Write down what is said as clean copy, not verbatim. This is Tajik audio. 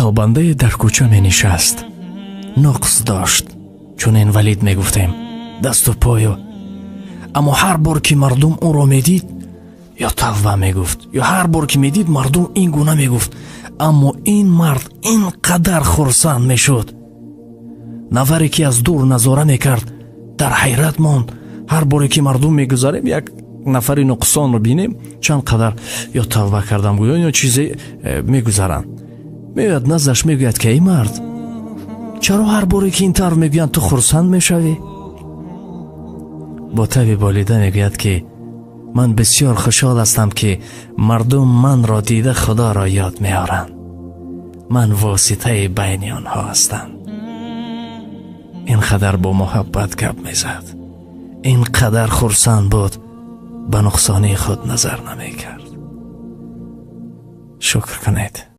табанде дар кӯча менишаст. нуқс дошт. чунин Валид мегуфтем, дасту пою. аммо ҳар бор ки мардум ӯро медид ё тавба мегуфт, ё ҳар бор ки медид мардум ин гуна мегуфт. аммо ин мард ин қадар хурсанд мешуд. наваре ки аз дур назора мекард дар ҳайрат монд. ҳар боре ки мардум мегузарем як нафари нуқсонро бинем, чанд қадар ё тавба кардам гӯён ё чизе мегузаранд. меояд наздаш мегӯяд ки эй мард, чаро ҳар боре ки ин тавр мегӯянд ту хурсанд мешавӣ? бо таби болида мегӯяд ки ман бисёр хушҳол ҳастам ки мардум манро дида худоро ёд меоранд. ман воситаи байни онҳо ҳастам. ин қадар бо муҳаббат гап мезад, ин қадар хурсанд буд, ба нуқсонии худ назар намекард. шукр кунед.